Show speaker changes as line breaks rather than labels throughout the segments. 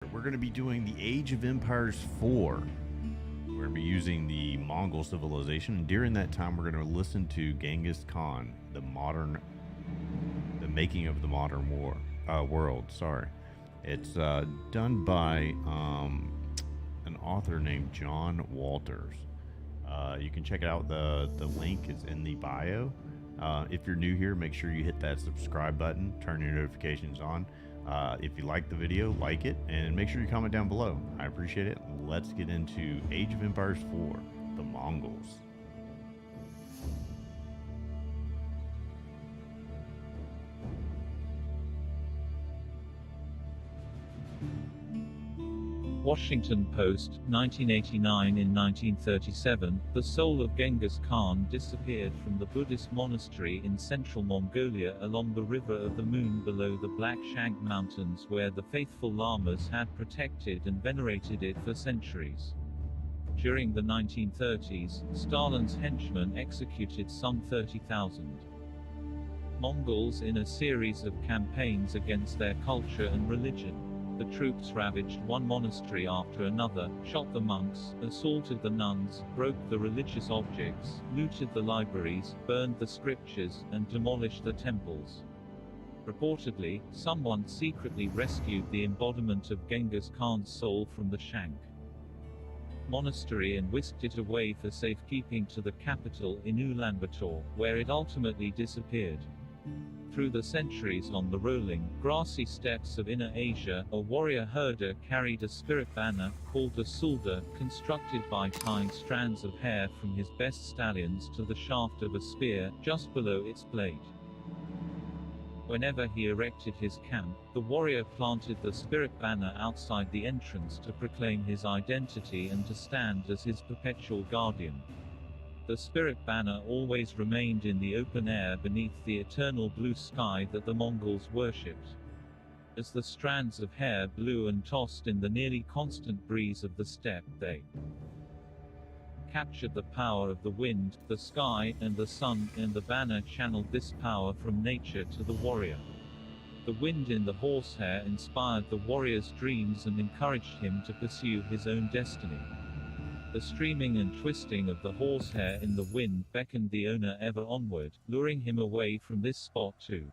We're going to be doing the Age of Empires 4. We're going to be using the Mongol civilization, and during that time, we're going to listen to Genghis Khan, the making of the modern world. Sorry, it's done by an author named John Walters. You can check it out. The link is in the bio. If you're new here, make sure you hit that subscribe button, turn your notifications on. If you like the video, like it, and make sure you comment down below. I appreciate it. Let's get into Age of Empires 4, the Mongols.
Washington Post, 1989. In 1937, the soul of Genghis Khan disappeared from the Buddhist monastery in central Mongolia along the River of the Moon below the Black Shank Mountains, where the faithful lamas had protected and venerated it for centuries. During the 1930s, Stalin's henchmen executed some 30,000 Mongols in a series of campaigns against their culture and religion. The troops ravaged one monastery after another, shot the monks, assaulted the nuns, broke the religious objects, looted the libraries, burned the scriptures, and demolished the temples. Reportedly, someone secretly rescued the embodiment of Genghis Khan's soul from the Shank monastery and whisked it away for safekeeping to the capital in Ulaanbaatar, where it ultimately disappeared. Through the centuries on the rolling, grassy steppes of Inner Asia, a warrior herder carried a spirit banner, called a sulda, constructed by tying strands of hair from his best stallions to the shaft of a spear, just below its blade. Whenever he erected his camp, the warrior planted the spirit banner outside the entrance to proclaim his identity and to stand as his perpetual guardian. The spirit banner always remained in the open air beneath the eternal blue sky that the Mongols worshipped. As the strands of hair blew and tossed in the nearly constant breeze of the steppe, they captured the power of the wind, the sky, and the sun, and the banner channeled this power from nature to the warrior. The wind in the horsehair inspired the warrior's dreams and encouraged him to pursue his own destiny. The streaming and twisting of the horsehair in the wind beckoned the owner ever onward, luring him away from this spot to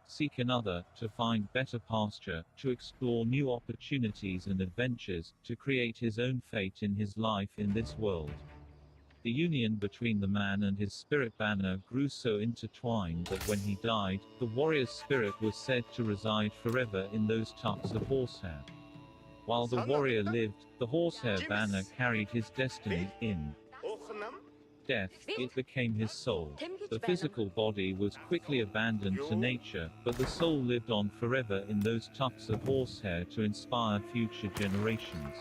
seek another, to find better pasture, to explore new opportunities and adventures, to create his own fate in his life in this world. The union between the man and his spirit banner grew so intertwined that when he died, the warrior's spirit was said to reside forever in those tufts of horsehair. While the warrior lived, the horsehair banner carried his destiny. In death, it became his soul. The physical body was quickly abandoned to nature, but the soul lived on forever in those tufts of horsehair to inspire future generations.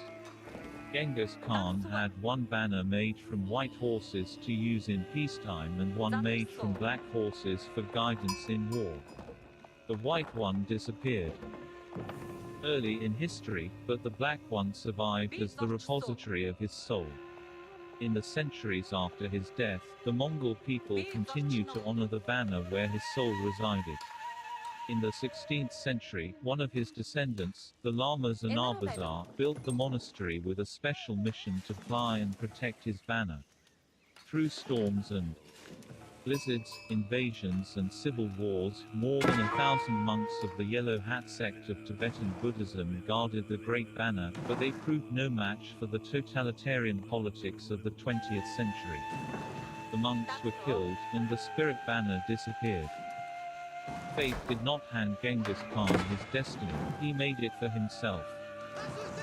Genghis Khan had one banner made from white horses to use in peacetime and one made from black horses for guidance in war. The white one disappeared early in history, but the black one survived as the repository of his soul. In the centuries after his death, the Mongol people continued to honor the banner where his soul resided. In the 16th century, one of his descendants, the Lama Zanabazar, built the monastery with a special mission to fly and protect his banner. Through storms and blizzards, invasions and civil wars, more than 1,000 monks of the Yellow Hat sect of Tibetan Buddhism guarded the Great Banner, but they proved no match for the totalitarian politics of the 20th century. The monks were killed, and the spirit banner disappeared. Fate did not hand Genghis Khan his destiny, he made it for himself.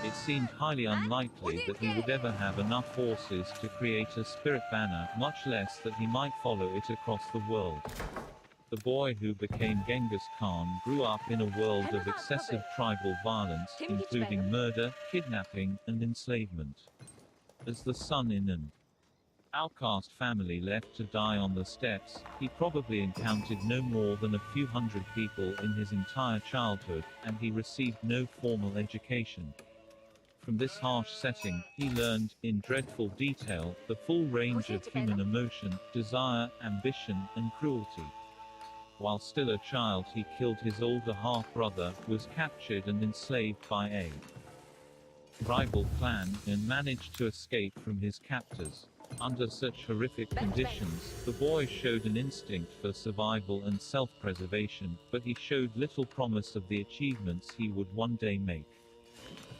It seemed highly unlikely that he would ever have enough horses to create a spirit banner, much less that he might follow it across the world. The boy who became Genghis Khan grew up in a world of excessive tribal violence, including murder, kidnapping, and enslavement. As the son in an outcast family left to die on the steppes, he probably encountered no more than a few hundred people in his entire childhood, and he received no formal education. From this harsh setting, he learned, in dreadful detail, the full range of human emotion, desire, ambition, and cruelty. While still a child, he killed his older half-brother, was captured and enslaved by a rival clan, and managed to escape from his captors. Under such horrific conditions, the boy showed an instinct for survival and self-preservation, but he showed little promise of the achievements he would one day make.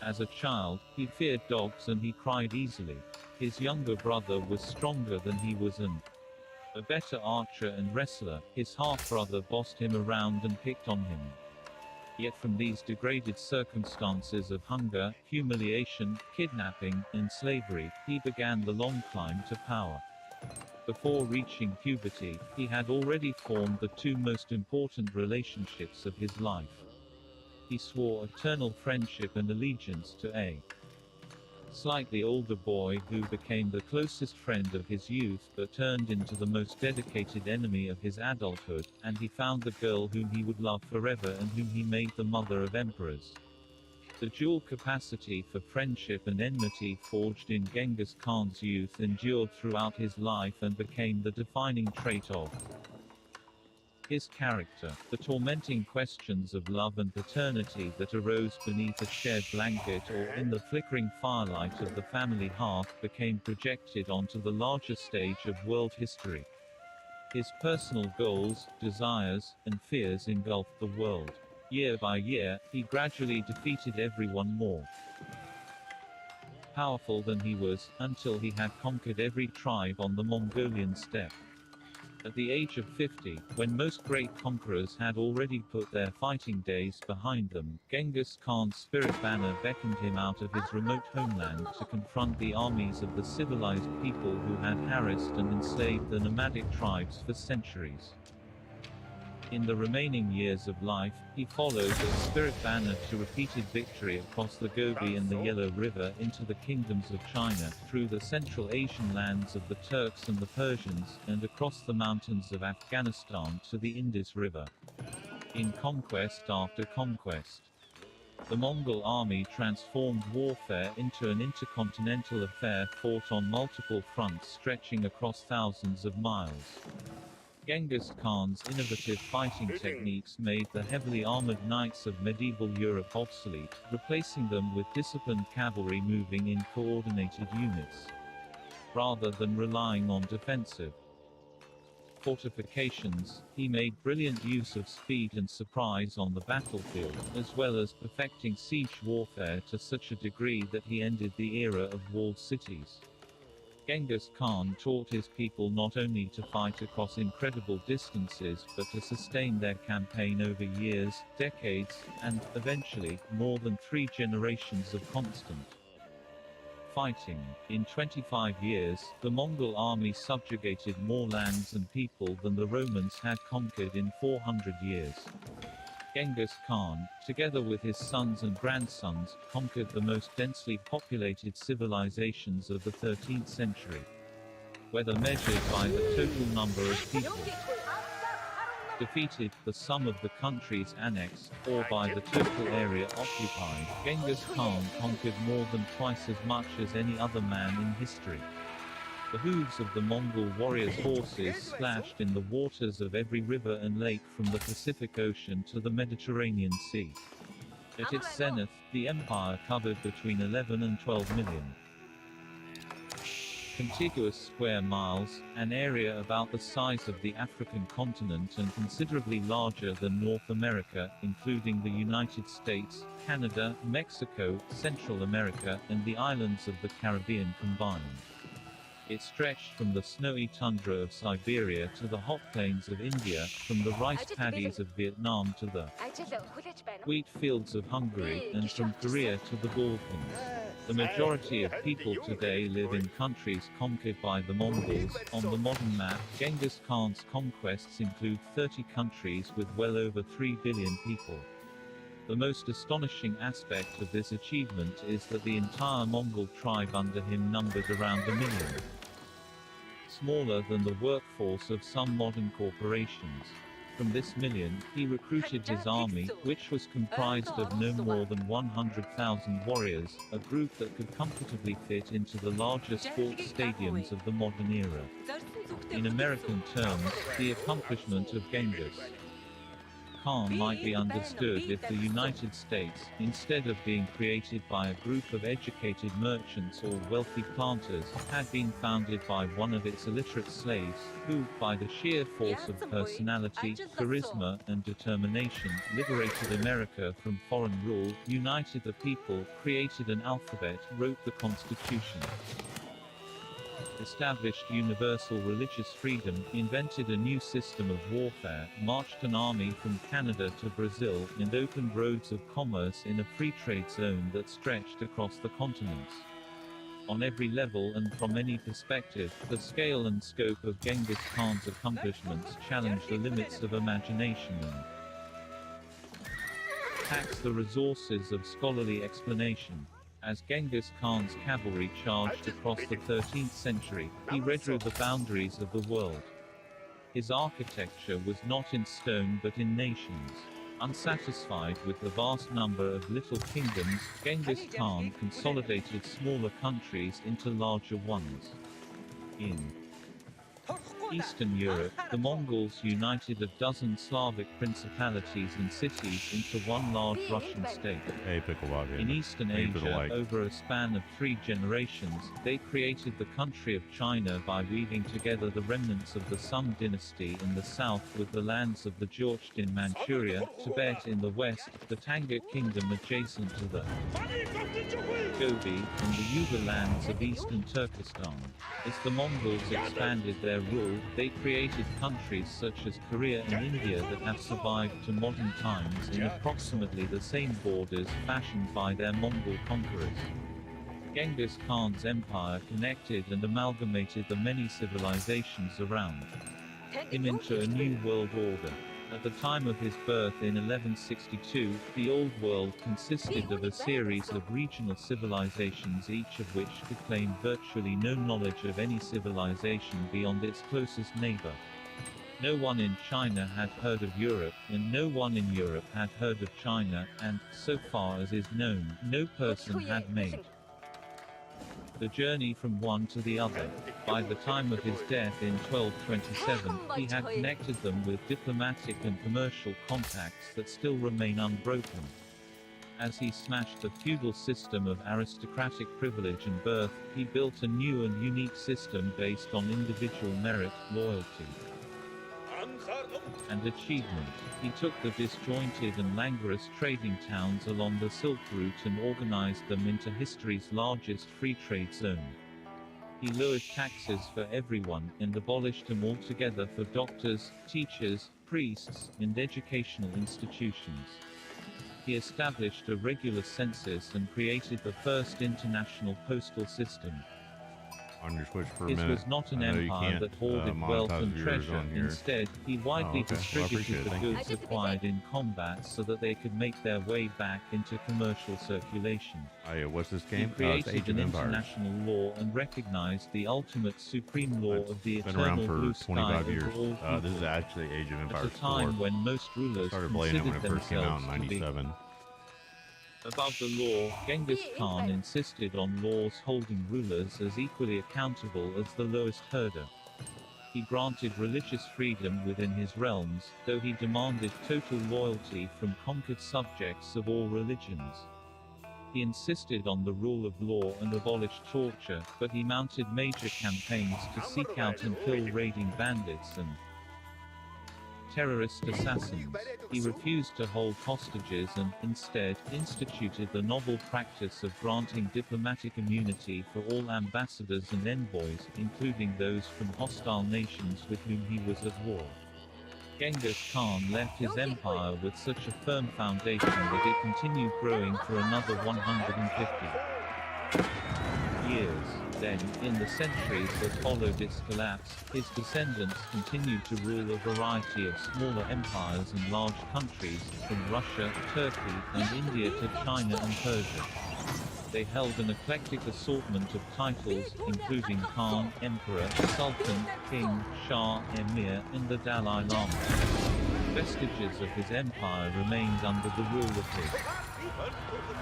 As a child, he feared dogs and he cried easily. His younger brother was stronger than he was and a better archer and wrestler. His half-brother bossed him around and picked on him. Yet from these degraded circumstances of hunger, humiliation, kidnapping, and slavery, he began the long climb to power. Before reaching puberty, he had already formed the two most important relationships of his life. He swore eternal friendship and allegiance to a slightly older boy who became the closest friend of his youth but turned into the most dedicated enemy of his adulthood, and he found the girl whom he would love forever and whom he made the mother of emperors. The dual capacity for friendship and enmity forged in Genghis Khan's youth endured throughout his life and became the defining trait of his character. The tormenting questions of love and paternity that arose beneath a shared blanket or in the flickering firelight of the family hearth became projected onto the larger stage of world history. His personal goals, desires, and fears engulfed the world. Year by year, he gradually defeated everyone more powerful than he was, until he had conquered every tribe on the Mongolian steppe. At the age of 50, when most great conquerors had already put their fighting days behind them, Genghis Khan's spirit banner beckoned him out of his remote homeland to confront the armies of the civilized people who had harassed and enslaved the nomadic tribes for centuries. In the remaining years of life, he followed the spirit banner to repeated victory across the Gobi and the Yellow River into the kingdoms of China, through the Central Asian lands of the Turks and the Persians, and across the mountains of Afghanistan to the Indus River. In conquest after conquest, the Mongol army transformed warfare into an intercontinental affair fought on multiple fronts stretching across thousands of miles. Genghis Khan's innovative fighting techniques made the heavily armored knights of medieval Europe obsolete, replacing them with disciplined cavalry moving in coordinated units, rather than relying on defensive fortifications. He made brilliant use of speed and surprise on the battlefield, as well as perfecting siege warfare to such a degree that he ended the era of walled cities. Genghis Khan taught his people not only to fight across incredible distances but to sustain their campaign over years, decades, and, eventually, more than 3 generations of constant fighting. In 25 years, the Mongol army subjugated more lands and people than the Romans had conquered in 400 years. Genghis Khan, together with his sons and grandsons, conquered the most densely populated civilizations of the 13th century. Whether measured by the total number of people defeated, the sum of the countries annexed, or by the total area occupied, Genghis Khan conquered more than twice as much as any other man in history. The hooves of the Mongol warriors' horses splashed in the waters of every river and lake from the Pacific Ocean to the Mediterranean Sea. At its zenith, the empire covered between 11 and 12 million contiguous square miles, an area about the size of the African continent and considerably larger than North America, including the United States, Canada, Mexico, Central America, and the islands of the Caribbean combined. It stretched from the snowy tundra of Siberia to the hot plains of India, from the rice paddies of Vietnam to the wheat fields of Hungary, and from Korea to the Balkans. The majority of people today live in countries conquered by the Mongols. On the modern map, Genghis Khan's conquests include 30 countries with well over 3 billion people. The most astonishing aspect of this achievement is that the entire Mongol tribe under him numbered around 1 million. Smaller than the workforce of some modern corporations. From this million, he recruited his army, which was comprised of no more than 100,000 warriors, a group that could comfortably fit into the larger sports stadiums of the modern era. In American terms, the accomplishment of Genghis Khan might be understood if the United States, instead of being created by a group of educated merchants or wealthy planters, had been founded by one of its illiterate slaves, who, by the sheer force of personality, charisma, and determination, liberated America from foreign rule, united the people, created an alphabet, wrote the Constitution, established universal religious freedom, invented a new system of warfare, marched an army from Canada to Brazil, and opened roads of commerce in a free trade zone that stretched across the continents. On every level and from any perspective, the scale and scope of Genghis Khan's accomplishments challenge the limits of imagination and tax the resources of scholarly explanation. As Genghis Khan's cavalry charged across the 13th century, he redrew the boundaries of the world. His architecture was not in stone but in nations. Unsatisfied with the vast number of little kingdoms, Genghis Khan consolidated smaller countries into larger ones. In Eastern Europe, the Mongols united a dozen Slavic principalities and cities into one large Russian state.
Hey, Pickleball Game.
In Eastern
Thank you for the
Asia,
like.
over a span of 3 generations, they created the country of China by weaving together the remnants of the Sung dynasty in the south with the lands of the Jurchen in Manchuria, Tibet in the west, the Tangut kingdom adjacent to the Gobi, and the Uighur lands of eastern Turkestan. As the Mongols expanded their rule, they created countries such as Korea and India that have survived to modern times in approximately the same borders fashioned by their Mongol conquerors. Genghis Khan's empire connected and amalgamated the many civilizations around him into a new world order. At the time of his birth in 1162, the Old World consisted of a series of regional civilizations, each of which could claim virtually no knowledge of any civilization beyond its closest neighbor. No one in China had heard of Europe, and no one in Europe had heard of China, and, so far as is known, no person had made the journey from one to the other. By the time of his death in 1227, he had connected them with diplomatic and commercial contacts that still remain unbroken. As he smashed the feudal system of aristocratic privilege and birth, he built a new and unique system based on individual merit, loyalty, and achievement. He took the disjointed and languorous trading towns along the Silk Route and organized them into history's largest free trade zone. He lowered taxes for everyone, and abolished them altogether for doctors, teachers, priests, and educational institutions. He established a regular census and created the first international postal system.
On your Switch for a
His
minute.
was not an
I know you
empire
can't,
that hoarded wealth
monetize
and
viewers
treasure.
on here.
Instead, he widely
okay. Well, I
distributed
appreciate it.
the
Thank you.
goods acquired in combat so that they could make their way back into commercial circulation.
Oh, yeah, what's this
He
game? Oh, it's
created
Age
an
of Empires.
international law and recognized the ultimate supreme law
It's
of the
been around
eternal
for
blue sky
25 years.
over all people.
This is actually Age of Empires
At a time
4.
when most rulers
Started playing it when
considered
it first came out
themselves
in
to be
97.
above the law, Genghis Khan insisted on laws holding rulers as equally accountable as the lowest herder. He granted religious freedom within his realms, though he demanded total loyalty from conquered subjects of all religions. He insisted on the rule of law and abolished torture, but he mounted major campaigns to seek out and kill raiding bandits and terrorist assassins. He refused to hold hostages and, instead, instituted the novel practice of granting diplomatic immunity for all ambassadors and envoys, including those from hostile nations with whom he was at war. Genghis Khan left his empire with such a firm foundation that it continued growing for another 150 years. Then, in the centuries that followed its collapse, his descendants continued to rule a variety of smaller empires and large countries, from Russia, Turkey, and India to China and Persia. They held an eclectic assortment of titles, including Khan, Emperor, Sultan, King, Shah, Emir, and the Dalai Lama. Vestiges of his empire remained under the rule of his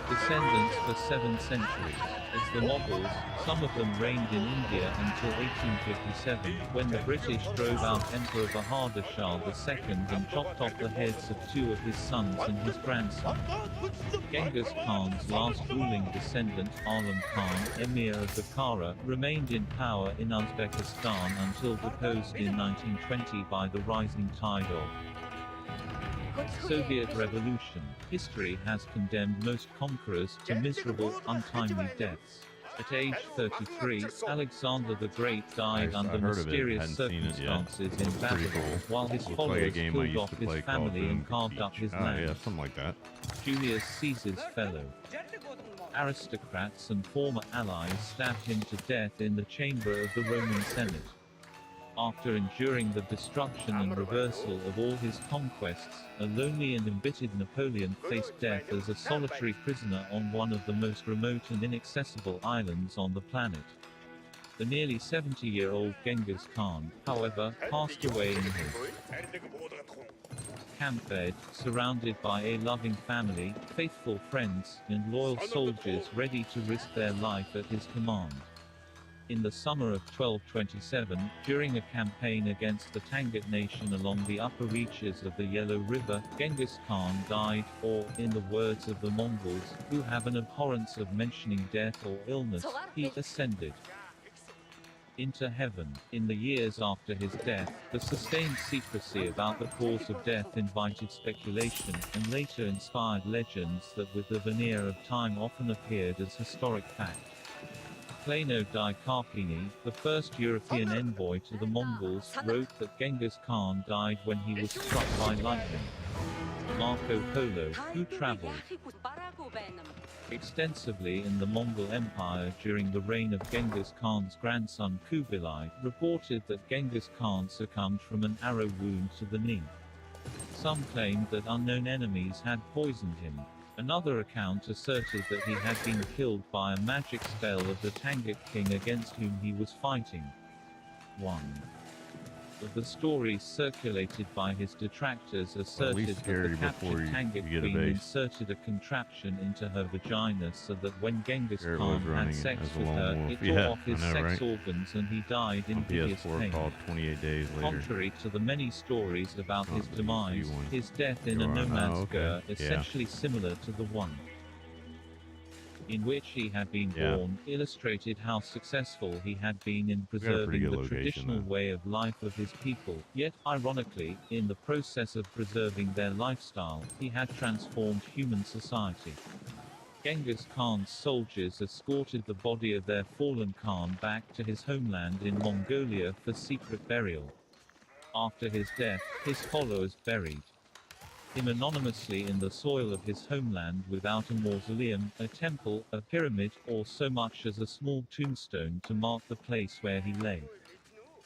descendants for 7 centuries. As The Mongols, some of them reigned in India until 1857, when the British drove out Emperor Bahadur Shah II and chopped off the heads of 2 of his sons and his grandson. Genghis Khan's last ruling descendant, Alam Khan, Emir of Bukhara, remained in power in Uzbekistan until deposed in 1920 by the rising tide of Soviet Revolution. History has condemned most conquerors to miserable, untimely deaths. At age 33, Alexander the Great died under mysterious circumstances in Babylon, while his followers killed off his family and carved up his land.
Yeah, something like that.
Julius Caesar's fellow aristocrats and former allies stabbed him to death in the chamber of the Roman Senate. After enduring the destruction and reversal of all his conquests, a lonely and embittered Napoleon faced death as a solitary prisoner on one of the most remote and inaccessible islands on the planet. The nearly 70-year-old Genghis Khan, however, passed away in his camp bed, surrounded by a loving family, faithful friends, and loyal soldiers ready to risk their life at his command. In the summer of 1227, during a campaign against the Tangut nation along the upper reaches of the Yellow River, Genghis Khan died, or, in the words of the Mongols, who have an abhorrence of mentioning death or illness, he ascended into heaven. In the years after his death, the sustained secrecy about the cause of death invited speculation, and later inspired legends that with the veneer of time often appeared as historic fact. Plano di Carpini, the first European envoy to the Mongols, wrote that Genghis Khan died when he was struck by lightning. Marco Polo, who traveled extensively in the Mongol Empire during the reign of Genghis Khan's grandson Kubilai, reported that Genghis Khan succumbed from an arrow wound to the knee. Some claimed that unknown enemies had poisoned him. Another account asserted that he had been killed by a magic spell of the Tangut king against whom he was fighting. One of the stories circulated by his detractors asserted that the captured Tangut queen inserted a contraption into her vagina so that when Genghis Khan had sex with her, it tore off his sex organs and he died in hideous pain.
28 days later.
Contrary to the many stories about his demise, his death in a nomad's ger, essentially similar to the one in which he had been born, illustrated how successful he had been in preserving the traditional way of life of his people. Yet, ironically, in the process of preserving their lifestyle, he had transformed human society. Genghis Khan's soldiers escorted the body of their fallen Khan back to his homeland in Mongolia for secret burial. After his death, his followers buried him anonymously in the soil of his homeland without a mausoleum, a temple, a pyramid, or so much as a small tombstone to mark the place where he lay.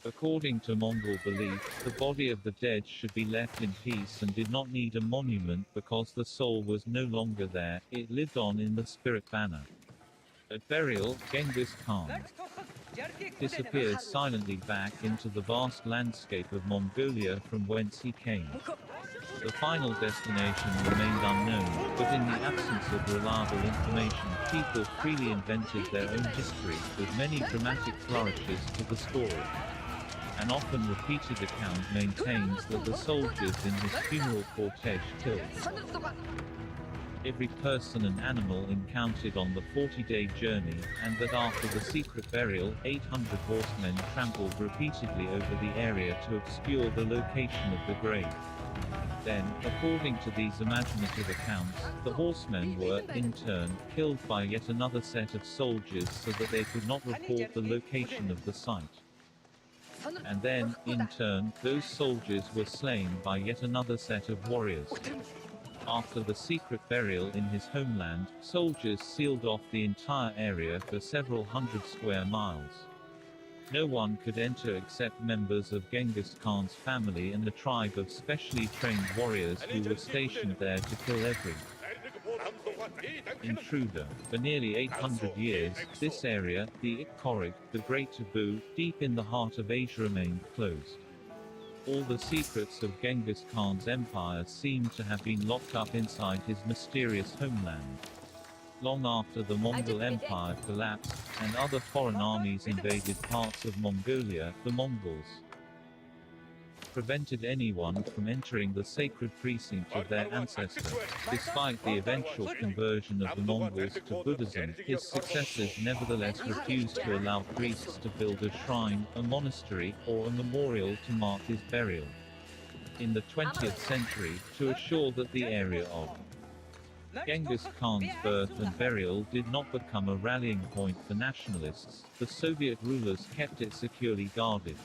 According to Mongol belief, the body of the dead should be left in peace and did not need a monument because the soul was no longer there, it lived on in the spirit banner. At burial, Genghis Khan disappeared silently back into the vast landscape of Mongolia from whence he came. The final destination remained unknown, but in the absence of reliable information, people freely invented their own history, with many dramatic flourishes to the story. An often repeated account maintains that the soldiers in his funeral cortege killed every person and animal encountered on the 40-day journey, and that after the secret burial, 800 horsemen trampled repeatedly over the area to obscure the location of the grave. Then, according to these imaginative accounts, the horsemen were, in turn, killed by yet another set of soldiers so that they could not report the location of the site. And then, in turn, those soldiers were slain by yet another set of warriors. After the secret burial in his homeland, soldiers sealed off the entire area for several hundred square miles. No one could enter except members of Genghis Khan's family and a tribe of specially trained warriors who were stationed there to kill every intruder. For nearly 800 years, this area, the Ikkorig, the Great Taboo, deep in the heart of Asia remained closed. All the secrets of Genghis Khan's empire seem to have been locked up inside his mysterious homeland. Long after the Mongol Empire collapsed, and other foreign armies invaded parts of Mongolia, the Mongols prevented anyone from entering the sacred precinct of their ancestor. Despite the eventual conversion of the Mongols to Buddhism, his successors nevertheless refused to allow priests to build a shrine, a monastery, or a memorial to mark his burial. In the 20th century, to assure that the area of Genghis Khan's birth and burial did not become a rallying point for nationalists, the Soviet rulers kept it securely guarded.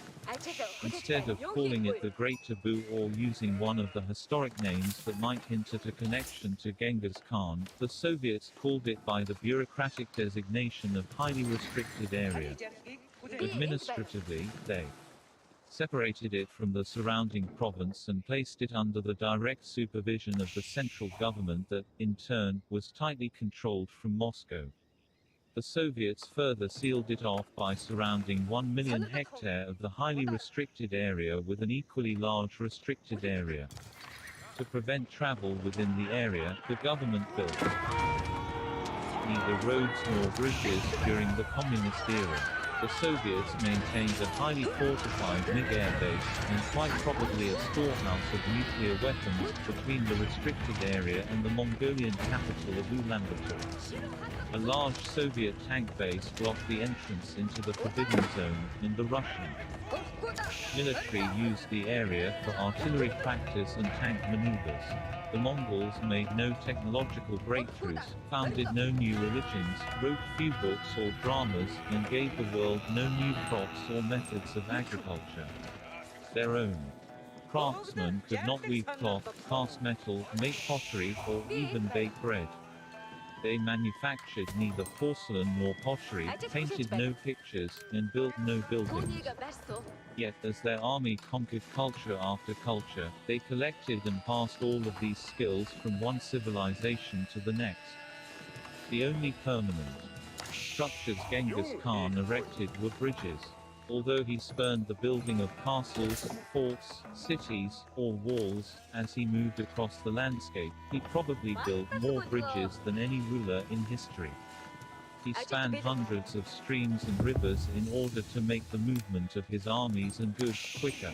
Instead of calling it the Great Taboo or using one of the historic names that might hint at a connection to Genghis Khan, the Soviets called it by the bureaucratic designation of Highly Restricted Area. Administratively, they separated it from the surrounding province and placed it under the direct supervision of the central government that, in turn, was tightly controlled from Moscow. The Soviets further sealed it off by surrounding 1 million hectare of the highly restricted area with an equally large restricted area. To prevent travel within the area, the government built neither roads nor bridges during the communist era. The Soviets maintained a highly fortified mid-air base, and quite probably a storehouse of nuclear weapons, between the restricted area and the Mongolian capital of Ulaanbaatar. A large Soviet tank base blocked the entrance into the Forbidden Zone, and the Russian military used the area for artillery practice and tank maneuvers. The Mongols made no technological breakthroughs, founded no new religions, wrote few books or dramas, and gave the world no new crops or methods of agriculture. Their own craftsmen could not weave cloth, cast metal, make pottery, or even bake bread. They manufactured neither porcelain nor pottery, painted no pictures, and built no buildings. Yet, as their army conquered culture after culture, they collected and passed all of these skills from one civilization to the next. The only permanent structures Genghis Khan erected were bridges. Although he spurned the building of castles, forts, cities, or walls, as he moved across the landscape, he probably built more bridges than any ruler in history. He spanned hundreds of streams and rivers in order to make the movement of his armies and goods quicker.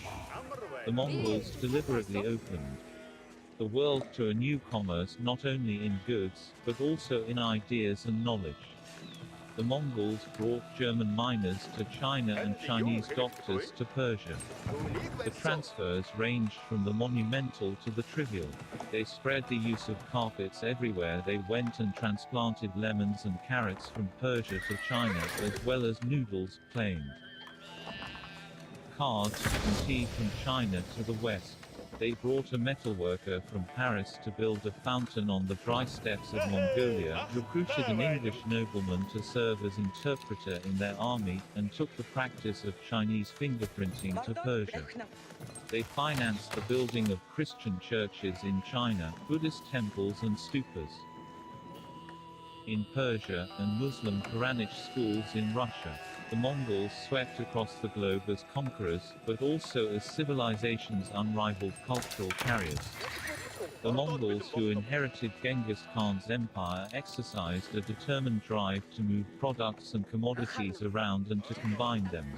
The Mongols deliberately opened the world to a new commerce not only in goods, but also in ideas and knowledge. The Mongols brought German miners to China and Chinese doctors to Persia. The transfers ranged from the monumental to the trivial. They spread the use of carpets everywhere they went and transplanted lemons and carrots from Persia to China, as well as noodles, plain cards, and tea from China to the west. They brought a metalworker from Paris to build a fountain on the dry steppes of Mongolia, recruited an English nobleman to serve as interpreter in their army, and took the practice of Chinese fingerprinting to Persia. They financed the building of Christian churches in China, Buddhist temples and stupas in Persia, and Muslim Quranic schools in Russia. The Mongols swept across the globe as conquerors, but also as civilization's unrivaled cultural carriers. The Mongols who inherited Genghis Khan's empire exercised a determined drive to move products and commodities around and to combine them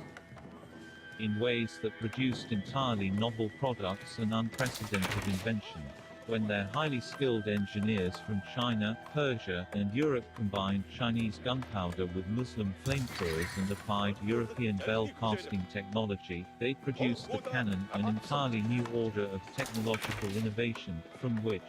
in ways that produced entirely novel products and unprecedented invention. When their highly skilled engineers from China, Persia, and Europe combined Chinese gunpowder with Muslim flamethrowers and applied European bell casting technology, they produced the cannon, an entirely new order of technological innovation, from which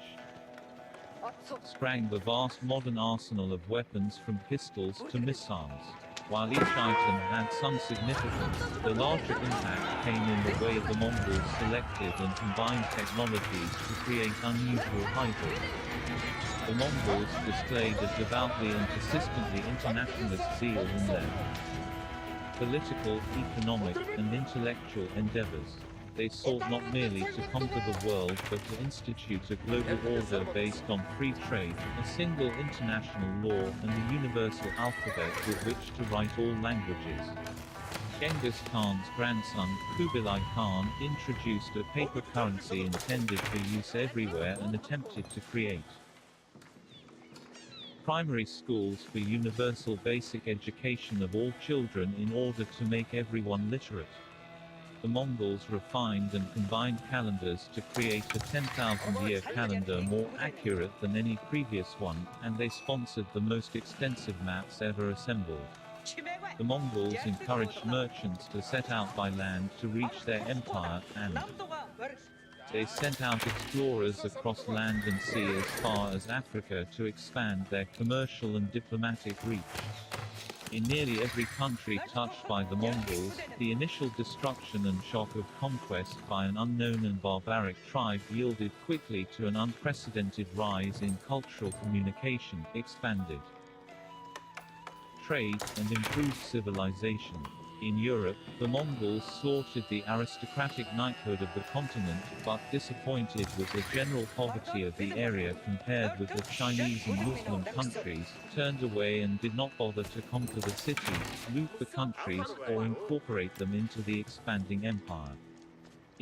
sprang the vast modern arsenal of weapons from pistols to missiles. While each item had some significance, the larger impact came in the way the Mongols selected and combined technologies to create unusual hybrids. The Mongols displayed a devoutly and persistently internationalist zeal in their political, economic, and intellectual endeavors. They sought not merely to conquer the world but to institute a global order based on free trade, a single international law, and a universal alphabet with which to write all languages. Genghis Khan's grandson, Kubilai Khan, introduced a paper currency intended for use everywhere and attempted to create primary schools for universal basic education of all children in order to make everyone literate. The Mongols refined and combined calendars to create a 10,000-year calendar more accurate than any previous one, and they sponsored the most extensive maps ever assembled. The Mongols encouraged merchants to set out by land to reach their empire, and they sent out explorers across land and sea as far as Africa to expand their commercial and diplomatic reach. In nearly every country touched by the Mongols, the initial destruction and shock of conquest by an unknown and barbaric tribe yielded quickly to an unprecedented rise in cultural communication, expanded trade, and improved civilization. In Europe, the Mongols slaughtered the aristocratic knighthood of the continent, but disappointed with the general poverty of the area compared with the Chinese and Muslim countries, turned away and did not bother to conquer the cities, loot the countries, or incorporate them into the expanding empire.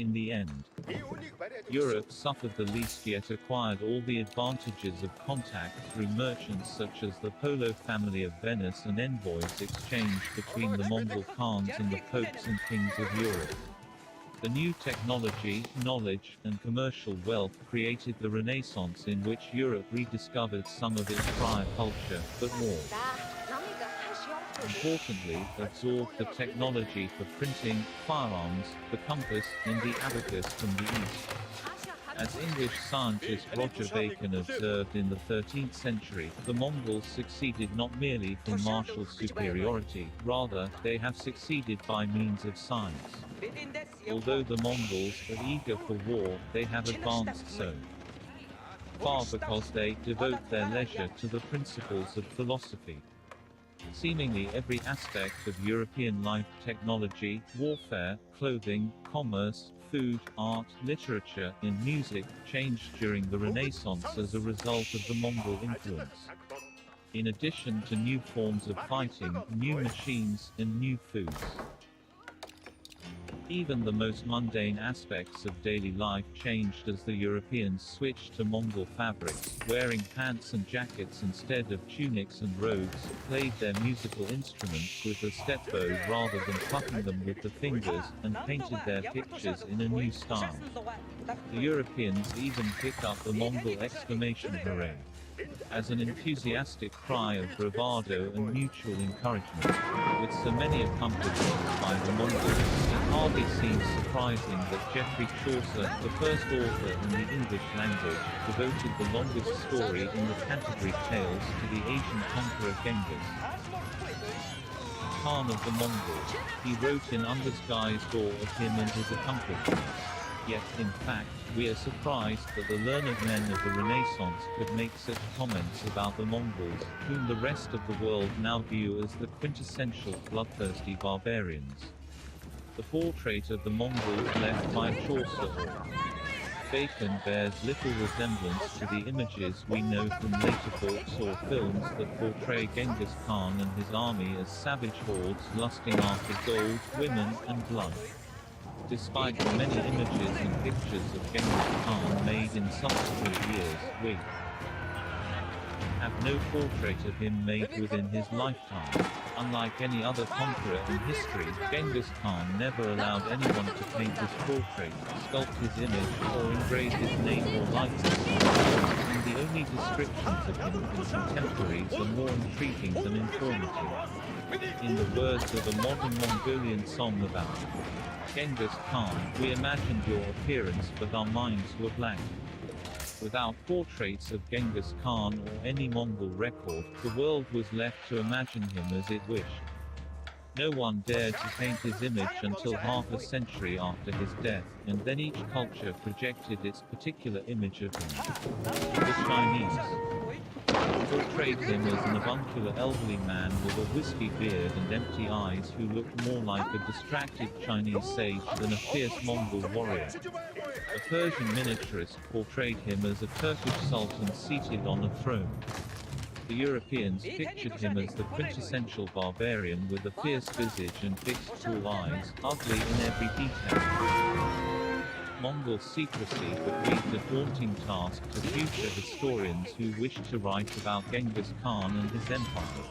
In the end, Europe suffered the least yet acquired all the advantages of contact through merchants such as the Polo family of Venice and envoys exchanged between the Mongol Khans and the popes and kings of Europe. The new technology, knowledge, and commercial wealth created the Renaissance in which Europe rediscovered some of its prior culture, but more importantly, absorbed the technology for printing, firearms, the compass, and the abacus from the East. As English scientist Roger Bacon observed in the 13th century, the Mongols succeeded not merely from martial superiority, rather, they have succeeded by means of science. Although the Mongols are eager for war, they have advanced so far because they devote their leisure to the principles of philosophy. Seemingly every aspect of European life, technology, warfare, clothing, commerce, food, art, literature, and music, changed during the Renaissance as a result of the Mongol influence. In addition to new forms of fighting, new machines, and new foods. Even the most mundane aspects of daily life changed as the Europeans switched to Mongol fabrics, wearing pants and jackets instead of tunics and robes, played their musical instruments with the step bow rather than plucking them with the fingers, and painted their pictures in a new style. The Europeans even picked up the Mongol exclamation hooray as an enthusiastic cry of bravado and mutual encouragement. With so many accomplishments by the Mongols, it hardly seems surprising that Geoffrey Chaucer, the first author in the English language, devoted the longest story in the Canterbury Tales to the Asian conqueror Genghis Khan of the Mongols. He wrote in undisguised awe of him and his accomplishments. Yet, in fact, we are surprised that the learned men of the Renaissance could make such comments about the Mongols, whom the rest of the world now view as the quintessential bloodthirsty barbarians. The portrait of the Mongols left by Chaucer or Bacon bears little resemblance to the images we know from later books or films that portray Genghis Khan and his army as savage hordes lusting after gold, women, and blood. Despite the many images and pictures of Genghis Khan made in subsequent years, we have no portrait of him made within his lifetime. Unlike any other conqueror in history, Genghis Khan never allowed anyone to paint his portrait, sculpt his image, or engrave his name or likeness. And the only descriptions of him from contemporaries are more intriguing than informative. In the words of a modern Mongolian song about Genghis Khan, we imagined your appearance but our minds were blank. Without portraits of Genghis Khan or any Mongol record, the world was left to imagine him as it wished. No one dared to paint his image until half a century after his death, and then each culture projected its particular image of him. The Chinese portrayed him as an avuncular elderly man with a wispy beard and empty eyes who looked more like a distracted Chinese sage than a fierce Mongol warrior. A Persian miniaturist portrayed him as a Turkish sultan seated on a throne. The Europeans pictured him as the quintessential barbarian with a fierce visage and fixed cool eyes, ugly in every detail. Mongol secrecy bequeathed a daunting task to future historians who wished to write about Genghis Khan and his empire.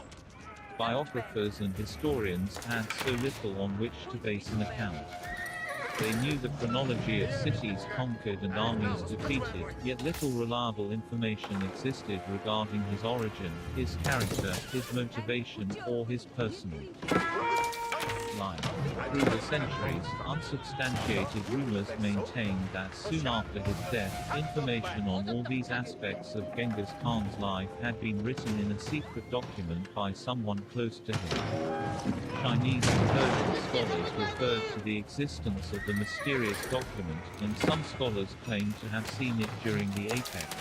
Biographers and historians had so little on which to base an account. They knew the chronology of cities conquered and armies defeated, yet little reliable information existed regarding his origin, his character, his motivation, or his personal life. Through the centuries, unsubstantiated rumors maintained that soon after his death, information on all these aspects of Genghis Khan's life had been written in a secret document by someone close to him. Chinese and Persian scholars referred to the existence of the mysterious document, and some scholars claim to have seen it during the apex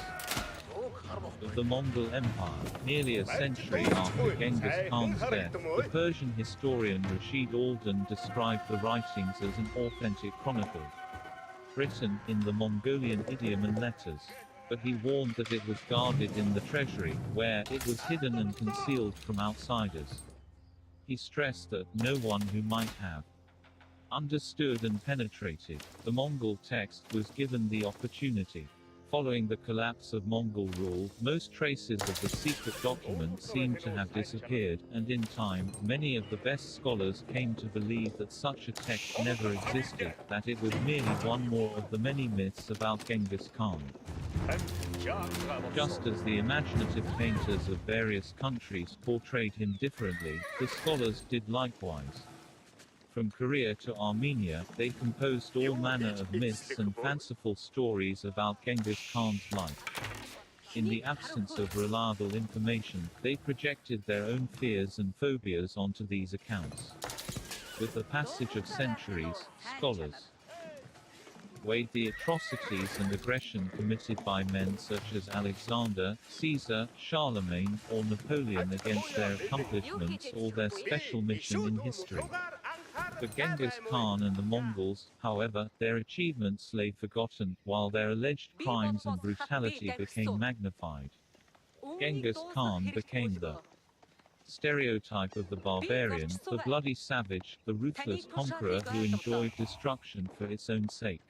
of the Mongol Empire. Nearly a century after Genghis Khan's death, the Persian historian Rashid Aldan described the writings as an authentic chronicle, written in the Mongolian idiom and letters. But he warned that it was guarded in the treasury, where it was hidden and concealed from outsiders. He stressed that no one who might have understood and penetrated the Mongol text was given the opportunity. Following the collapse of Mongol rule, most traces of the secret document seemed to have disappeared, and in time, many of the best scholars came to believe that such a text never existed, that it was merely one more of the many myths about Genghis Khan. Just as the imaginative painters of various countries portrayed him differently, the scholars did likewise. From Korea to Armenia, they composed all manner of myths and fanciful stories about Genghis Khan's life. In the absence of reliable information, they projected their own fears and phobias onto these accounts. With the passage of centuries, scholars weighed the atrocities and aggression committed by men such as Alexander, Caesar, Charlemagne, or Napoleon against their accomplishments or their special mission in history. For Genghis Khan and the Mongols, however, their achievements lay forgotten, while their alleged crimes and brutality became magnified. Genghis Khan became the stereotype of the barbarian, the bloody savage, the ruthless conqueror who enjoyed destruction for its own sake.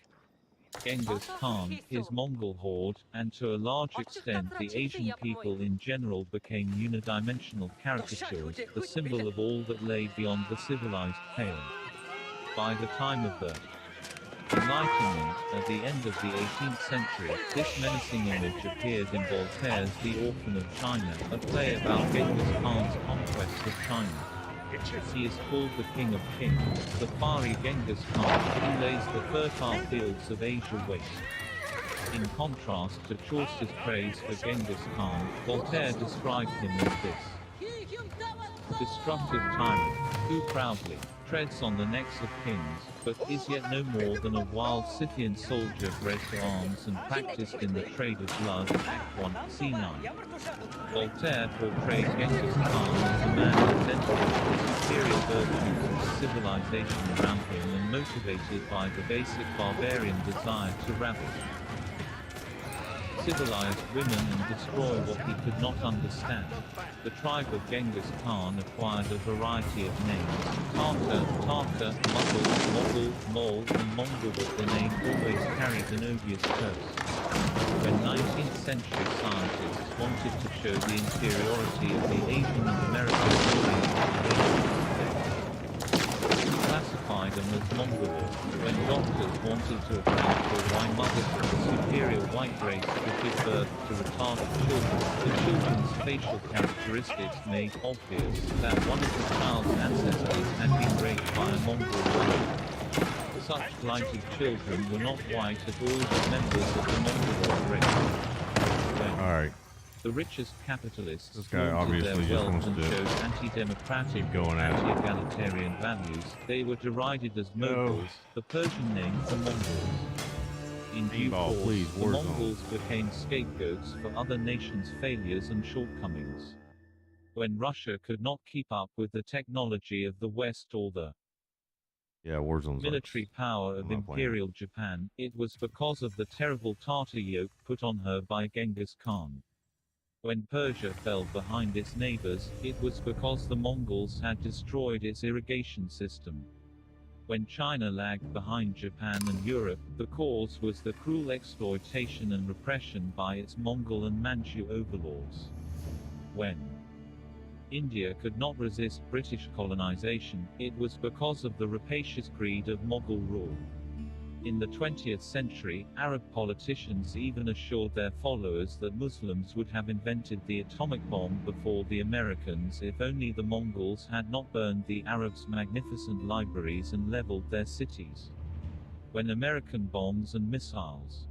Genghis Khan, his Mongol horde, and to a large extent the Asian people in general became unidimensional caricatures, the symbol of all that lay beyond the civilized pale. By the time of the Enlightenment, at the end of the 18th century, this menacing image appeared in Voltaire's The Orphan of China, a play about Genghis Khan's conquest of China. He is called the King of Kings, the fiery Genghis Khan, who lays the fertile fields of Asia waste. In contrast to Chaucer's praise for Genghis Khan, Voltaire described him as this destructive tyrant, who proudly treads on the necks of kings, but is yet no more than a wild Scythian soldier bred to arms and practiced in the trade of blood. Act 1, Scene 9. Voltaire portrayed Genghis Khan as a man presented with the superior virtues of civilization around him and motivated by the basic barbarian desire to ravage, civilize women and destroy what he could not understand. The tribe of Genghis Khan acquired a variety of names: Tartar, Mongol, Mole, and Mongol, but the name always carried an odious curse. When 19th century scientists wanted to show the inferiority of the Asian and American races, classified them as Mongoloid. When doctors wanted to account for why mothers of the superior white race could give birth to retarded children, the children's facial characteristics made obvious that one of the child's ancestors had been raped by a Mongol woman. Such blighted children were not white at all but members of the Mongoloid race.
Alright.
The richest capitalists
This guy
flaunted
obviously
their
just
wealth
wants
and
to
showed anti-democratic,
keep going at it.
anti-egalitarian values. They were derided as Mongols, the Persian name for Mongols. In due
Aimball,
course,
please,
the
Warzone.
Mongols became scapegoats for other nations' failures and shortcomings. When Russia could not keep up with the technology of the West or the
Yeah, Warzone's
military power of
I'm not playing.
Imperial Japan, it was because of the terrible Tartar yoke put on her by Genghis Khan. When Persia fell behind its neighbors, it was because the Mongols had destroyed its irrigation system. When China lagged behind Japan and Europe, the cause was the cruel exploitation and repression by its Mongol and Manchu overlords. When India could not resist British colonization, it was because of the rapacious greed of Mughal rule. In the 20th century, Arab politicians even assured their followers that Muslims would have invented the atomic bomb before the Americans if only the Mongols had not burned the Arabs' magnificent libraries and leveled their cities. When American bombs and missiles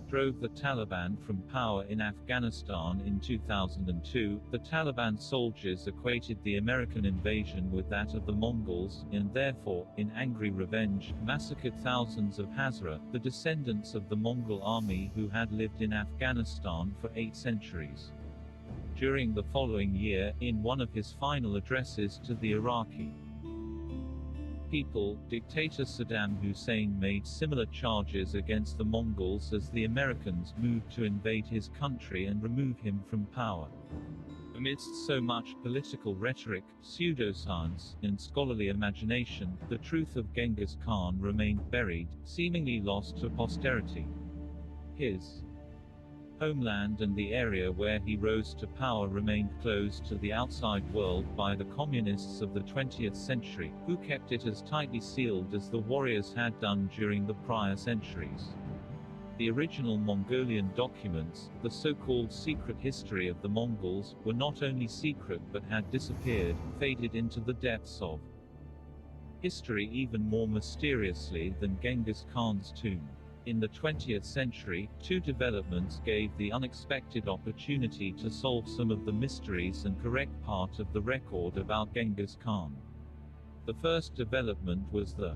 drove the Taliban from power in Afghanistan in 2002, the Taliban soldiers equated the American invasion with that of the Mongols, and therefore, in angry revenge, massacred thousands of Hazara, the descendants of the Mongol army who had lived in Afghanistan for 8 centuries. During the following year, in one of his final addresses to the Iraqi people, dictator Saddam Hussein made similar charges against the Mongols as the Americans moved to invade his country and remove him from power. Amidst so much political rhetoric, pseudoscience, and scholarly imagination, the truth of Genghis Khan remained buried, seemingly lost to posterity. His homeland and the area where he rose to power remained closed to the outside world by the communists of the 20th century, who kept it as tightly sealed as the warriors had done during the prior centuries. The original Mongolian documents, the so-called secret history of the Mongols, were not only secret but had disappeared, faded into the depths of history even more mysteriously than Genghis Khan's tomb. In the 20th century, 2 developments gave the unexpected opportunity to solve some of the mysteries and correct part of the record about Genghis Khan. The first development was the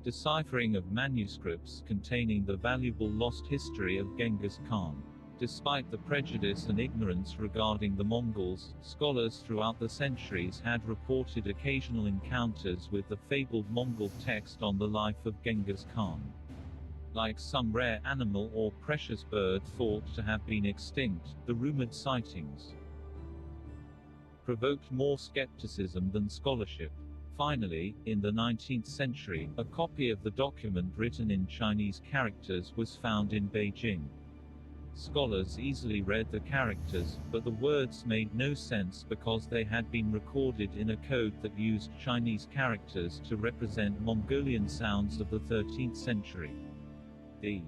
deciphering of manuscripts containing the valuable lost history of Genghis Khan. Despite the prejudice and ignorance regarding the Mongols, scholars throughout the centuries had reported occasional encounters with the fabled Mongol text on the life of Genghis Khan. Like some rare animal or precious bird thought to have been extinct, the rumored sightings provoked more skepticism than scholarship. Finally, in the 19th century, a copy of the document written in Chinese characters was found in Beijing. Scholars easily read the characters, but the words made no sense because they had been recorded in a code that used Chinese characters to represent Mongolian sounds of the 13th century. The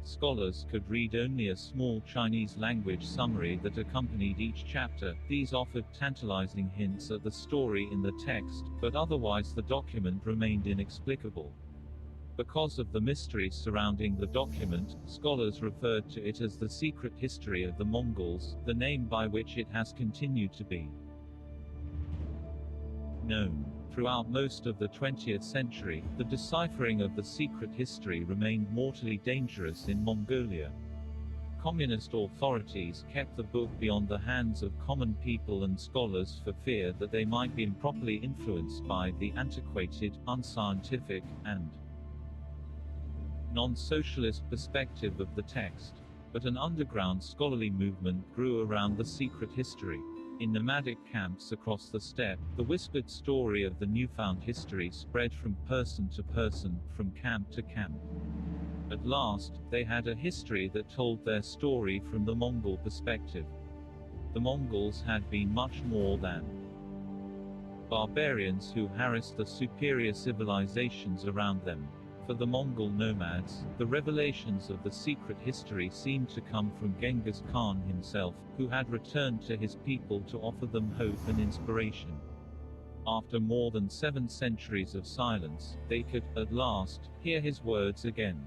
scholars could read only a small Chinese language summary that accompanied each chapter. These offered tantalizing hints at the story in the text, but otherwise the document remained inexplicable. Because of the mystery surrounding the document, scholars referred to it as the secret history of the Mongols, the name by which it has continued to be known. Throughout most of the 20th century, the deciphering of the secret history remained mortally dangerous in Mongolia. Communist authorities kept the book beyond the hands of common people and scholars for fear that they might be improperly influenced by the antiquated, unscientific, and non-socialist perspective of the text. But an underground scholarly movement grew around the secret history. In nomadic camps across the steppe, the whispered story of the newfound history spread from person to person, from camp to camp. At last, they had a history that told their story from the Mongol perspective. The Mongols had been much more than barbarians who harassed the superior civilizations around them. For the Mongol nomads, the revelations of the secret history seemed to come from Genghis Khan himself, who had returned to his people to offer them hope and inspiration. After more than 7 centuries of silence, they could, at last, hear his words again.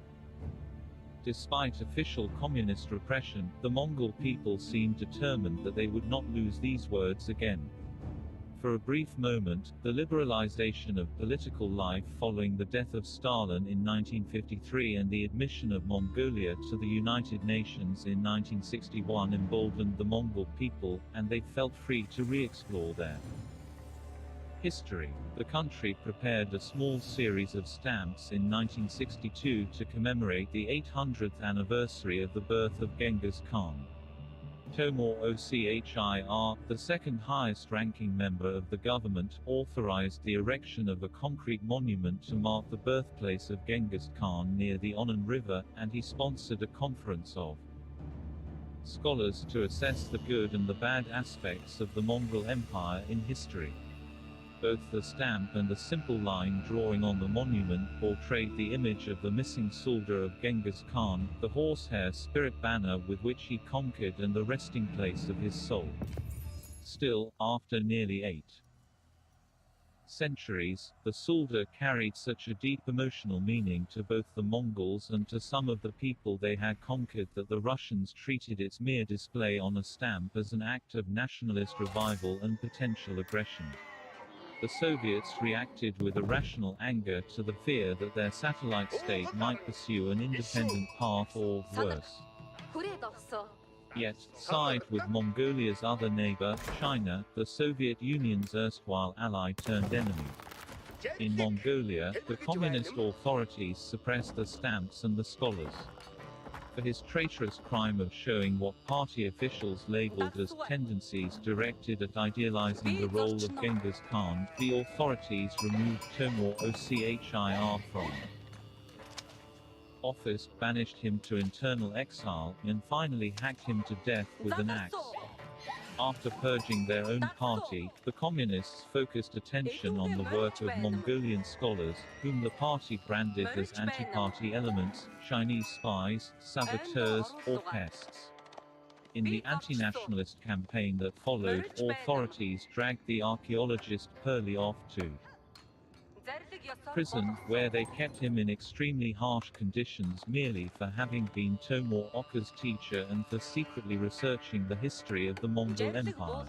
Despite official communist repression, the Mongol people seemed determined that they would not lose these words again. For a brief moment, the liberalization of political life following the death of Stalin in 1953 and the admission of Mongolia to the United Nations in 1961 emboldened the Mongol people, and they felt free to re-explore their history. The country prepared a small series of stamps in 1962 to commemorate the 800th anniversary of the birth of Genghis Khan. Tomor Ochir, the second highest ranking member of the government, authorized the erection of a concrete monument to mark the birthplace of Genghis Khan near the Onan River, and he sponsored a conference of scholars to assess the good and the bad aspects of the Mongol Empire in history. Both the stamp and the simple line drawing on the monument portrayed the image of the missing soldier of Genghis Khan, the horsehair spirit banner with which he conquered and the resting place of his soul. Still, after nearly 8 centuries, the soldier carried such a deep emotional meaning to both the Mongols and to some of the people they had conquered that the Russians treated its mere display on a stamp as an act of nationalist revival and potential aggression. The Soviets reacted with irrational anger to the fear that their satellite state might pursue an independent path or, worse, yet, side with Mongolia's other neighbor, China, the Soviet Union's erstwhile ally turned enemy. In Mongolia, the communist authorities suppressed the stamps and the scholars. For his traitorous crime of showing what party officials labeled as tendencies directed at idealizing the role of Genghis Khan, the authorities removed Tomor Ochir from office, banished him to internal exile, and finally hacked him to death with an axe. After purging their own party, the communists focused attention on the work of Mongolian scholars, whom the party branded as anti-party elements, Chinese spies, saboteurs, or pests. In the anti-nationalist campaign that followed, authorities dragged the archaeologist Perley off to prison, where they kept him in extremely harsh conditions merely for having been Tomor Ochir's teacher and for secretly researching the history of the Mongol Empire.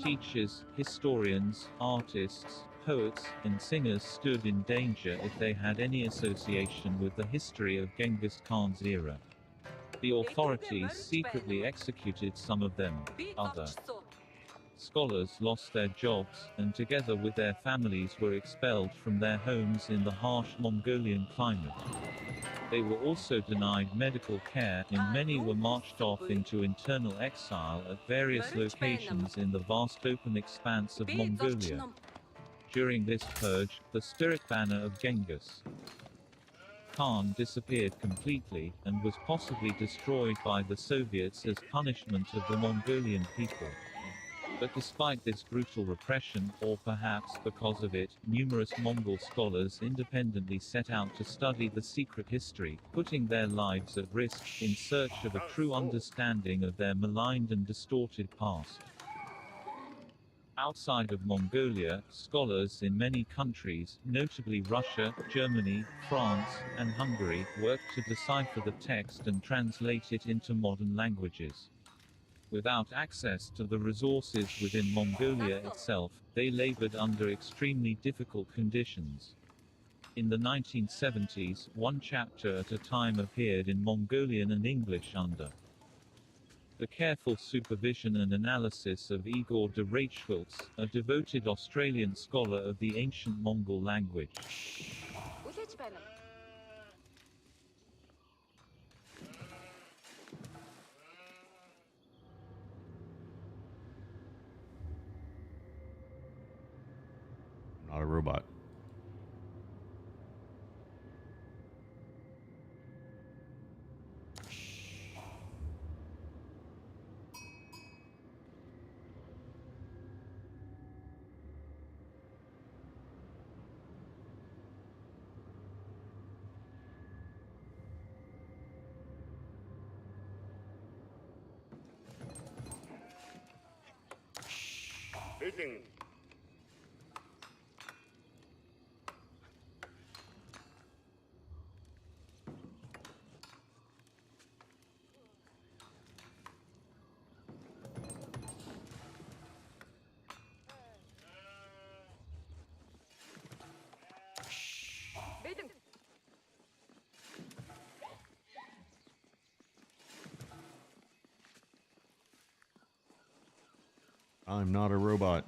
Teachers, historians, artists, poets, and singers stood in danger if they had any association with the history of Genghis Khan's era. The authorities secretly executed some of them. Other scholars lost their jobs, and together with their families were expelled from their homes in the harsh Mongolian climate. They were also denied medical care, and many were marched off into internal exile at various locations in the vast open expanse of Mongolia. During this purge, the spirit banner of Genghis Khan disappeared completely, and was possibly destroyed by the Soviets as punishment of the Mongolian people. But despite this brutal repression, or perhaps because of it, numerous Mongol scholars independently set out to study the secret history, putting their lives at risk, in search of a true understanding of their maligned and distorted past. Outside of Mongolia, scholars in many countries, notably Russia, Germany, France, and Hungary, worked to decipher the text and translate it into modern languages. Without access to the resources within Mongolia itself, they labored under extremely difficult conditions. In the 1970s, one chapter at a time appeared in Mongolian and English under the careful supervision and analysis of Igor de Reitschwitz, a devoted Australian scholar of the ancient Mongol language.
I'm not a robot. I'm not a robot.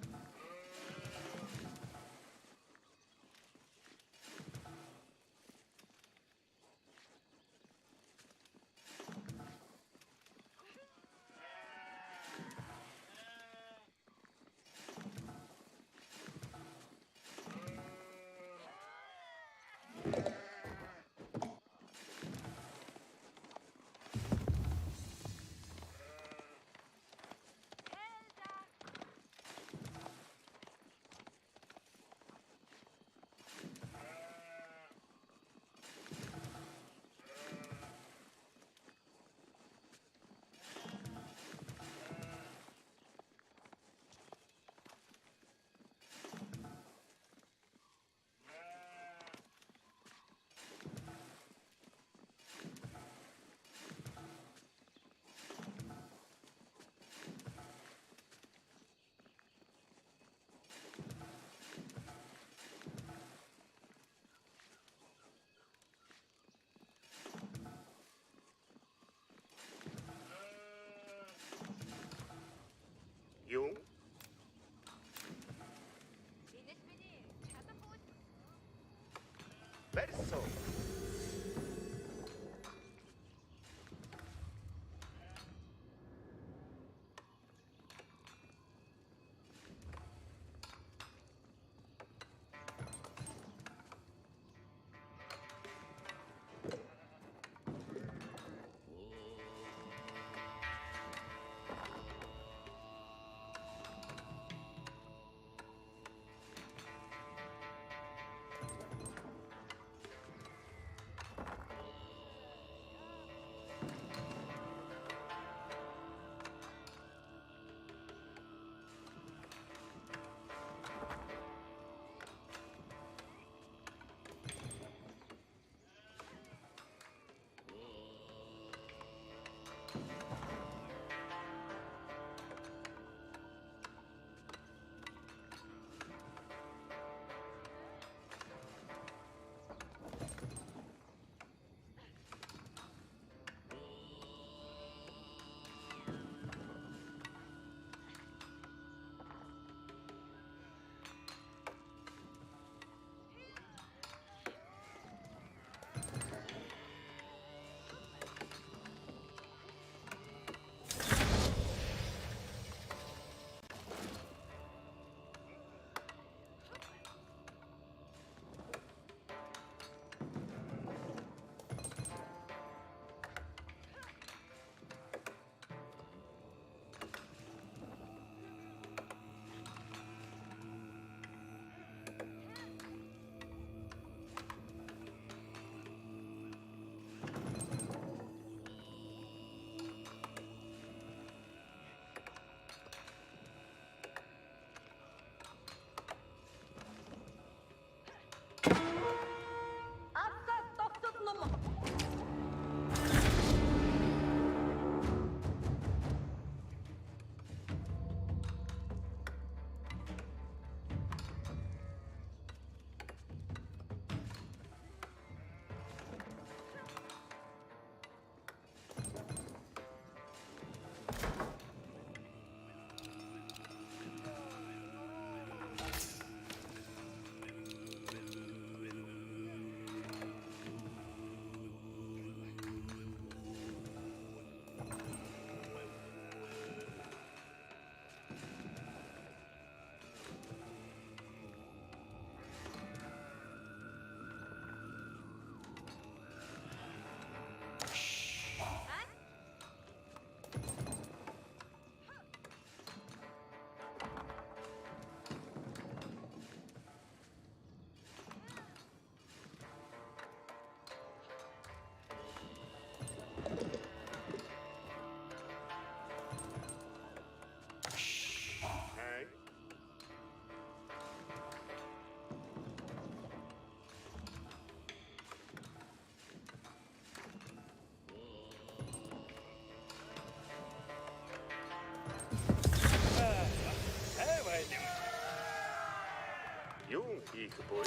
хийх буй.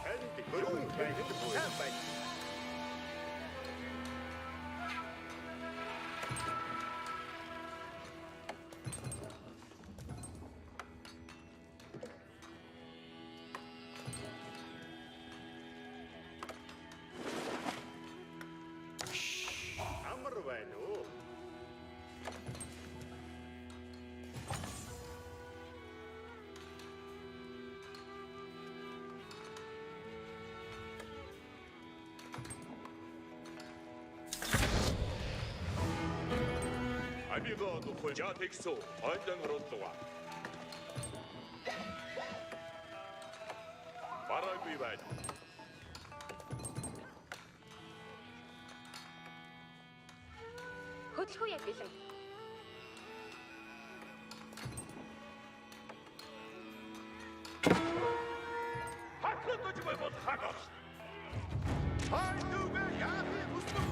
Танд юу хийх буй. Сайн байна. Амар байна уу?
Абиго тухай жаатэгсүү ойлон орууллаа. Бараагүй байна.
Хөдөлгөө яг бэлэн.
Хатлаад очмай бол хагас.
Хайдугэ яаби хүснэ.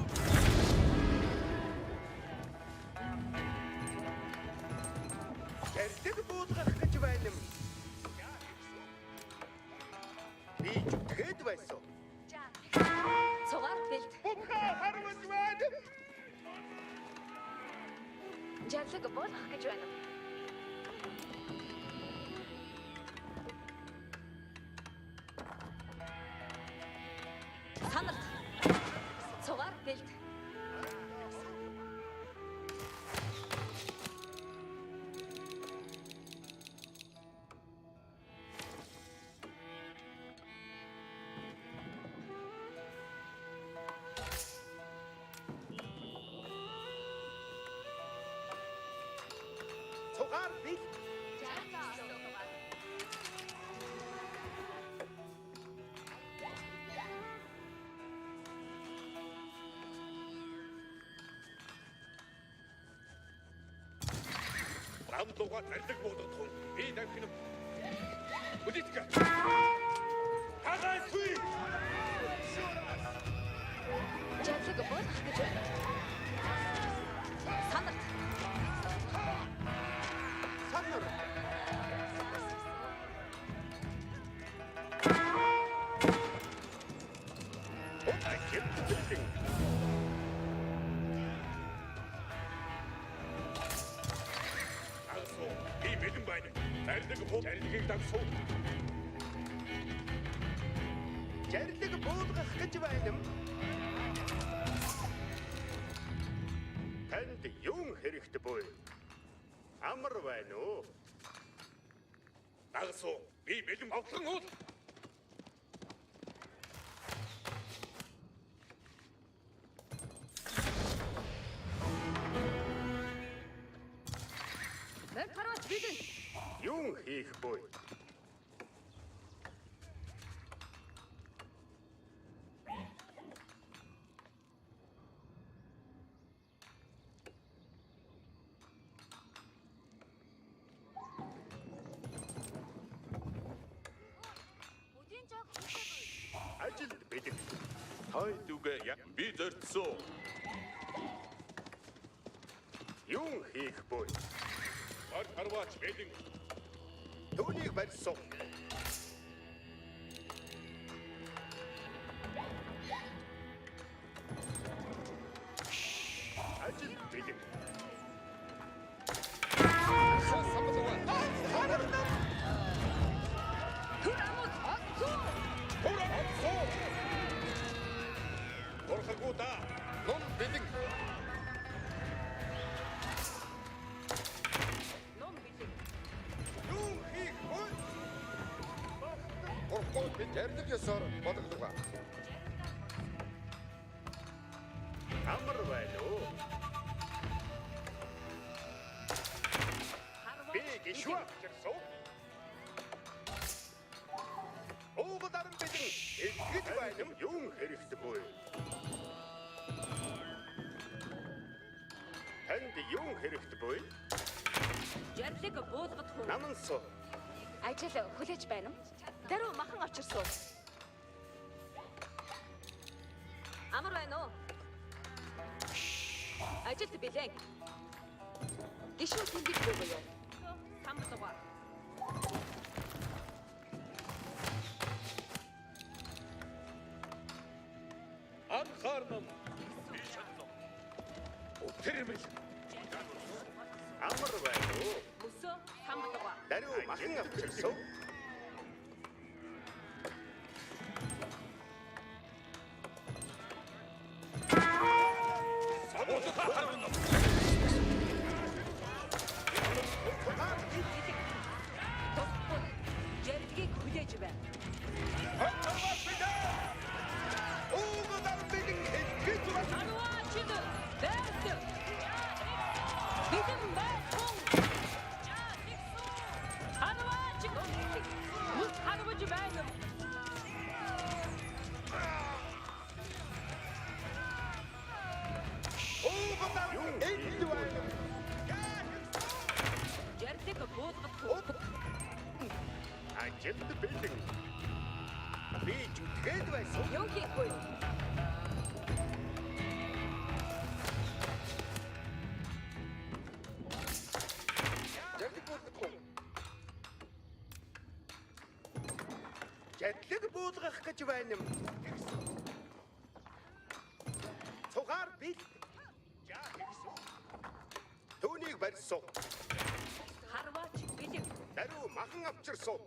Тэрдэг буудгах гэж байна юм. Би тэгээд байсан.
Цугаар бэлд.
Бухаа харвас байна.
Жаглаг болох гэж байна. Саналт. Цугаар бэлд.
Цугаар бил.
Рамдууга зардаг буудах хүн. Би давхин. Үдитгэ. Хагас үе.
Жаглаг болох гэж байна. Саналт.
Санар. Ой, кэптэн.
Алсуу. Би бэлэн байна. Зардаг бууд зарлагыг дагсуу.
Жарлиг буулгах гэж байна юм. Танд юм хэрэгтэй буй. Амар байна уу?
Дагсуу. Би бэлэн авсан уу?
Мөр парвас бэлэн.
Юм хийх буй.
Өдийн жог.
Ажилд бэлэн.
Хайдугэ я би зорцсон.
Юм хийх буй.
Ар харваач бэлэн.
Түүнийг барьсан. Ажилд бэлэн.
Хүрамут отсуу.
Хура авсуу. Орхагута. Ном бэлэн.
Ном бэлэн.
Юм хийх буй.
Орхоо би зардаг ёсоор бодлоо.
Амар байна уу? Би гişwa гэрсүү. Уугдарн бэлэн. Итгэж байна юм хэрэгтэй буй. Танд юм хэрэгтэй буй.
Жаглаг буулгад хүн.
Наман суу.
Ажил хүлээж байна уу? Даруй махан очирсуу. Амар байна уу? Ажилд бэлэн. Гişүү тэмдэг буюу. Самбатугаар.
놈 미쳤놈 오테르메스
амар байна уу?
Мөсөө самбатгаа.
Даруй махан авчирсан.
Тусбут жердгийг хүлээж байна.
Уугудар бидэн хэлгэж байна.
Арваачид бэрд. Бидэн байтун. Арваачид мус харваж байна.
Уугудар энд байна.
Жердгийг буудгах.
Ажилд бидэн. Би зүтгээд байсан.
Юу хийхгүй юу?
Жадлаг буулгах гэж байна юм. Цугаар бил. Жаа хийсэн. Түүнийг барьсан.
Харваач бэлэг.
Даруй махан авчирсан.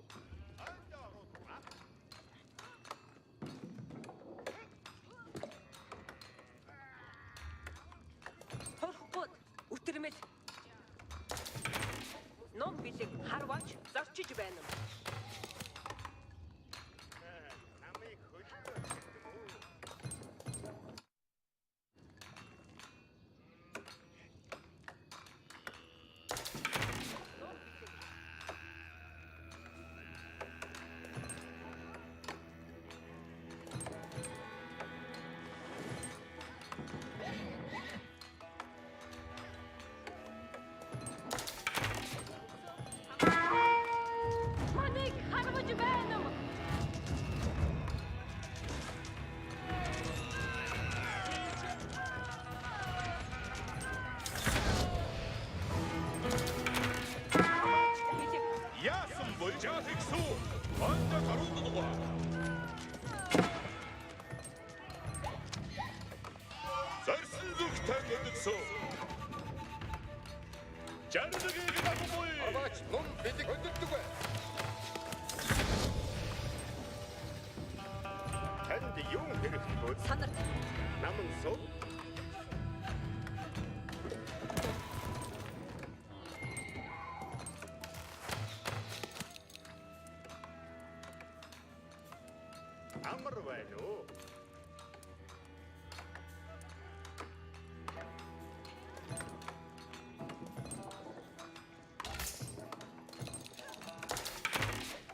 Торхгууд үтэрмэл. Ном бэлэг харваач зарчиж байна.
Намайг хөлбөр.
Манайг харваж байна. Бэлэг.
яасан болж тэгсүү анда гаруугаа зарсан зүгтэн гэдэгсүү жарлагийг дагуй
Аваач ном бэлэг өдөрдөг бай. Танд юм хэрэгтэй.
Санар.
Наман суу. Амар байна уу?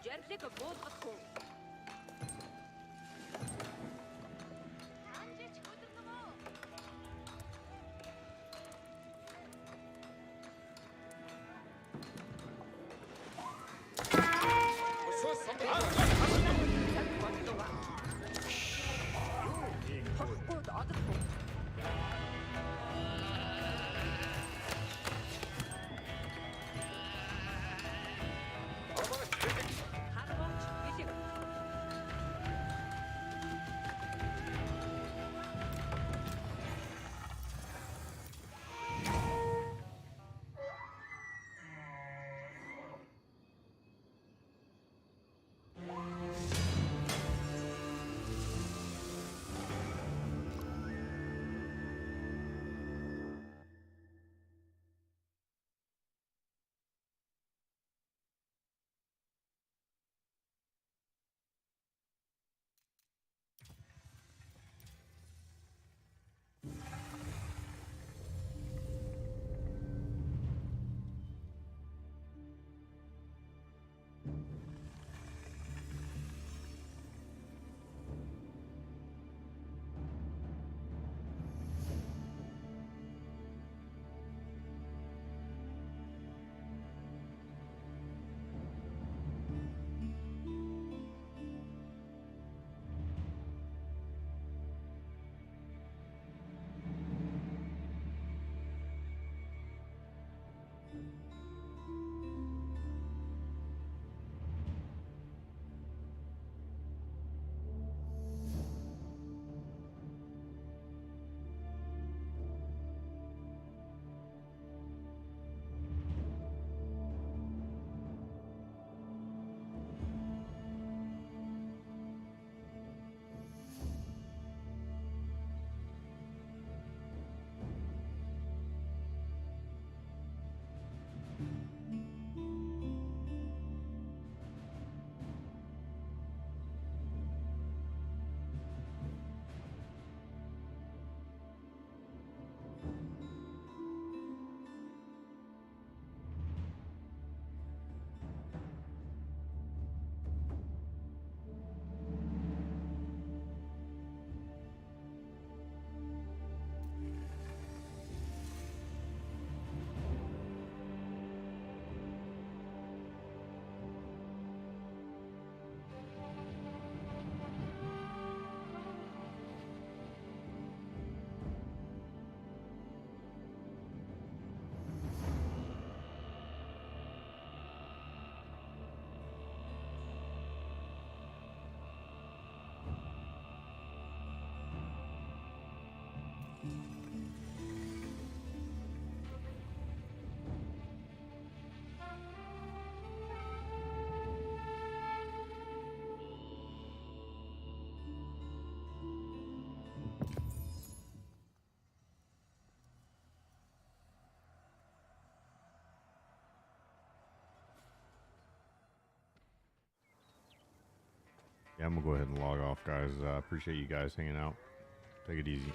Жердгийг буудгах хүн. Анжиж өдөрнө мө.
Өсөөс
Цаг болтуга.
Yeah, I'm gonna go ahead and log off, guys. Appreciate you guys hanging out. Take it easy.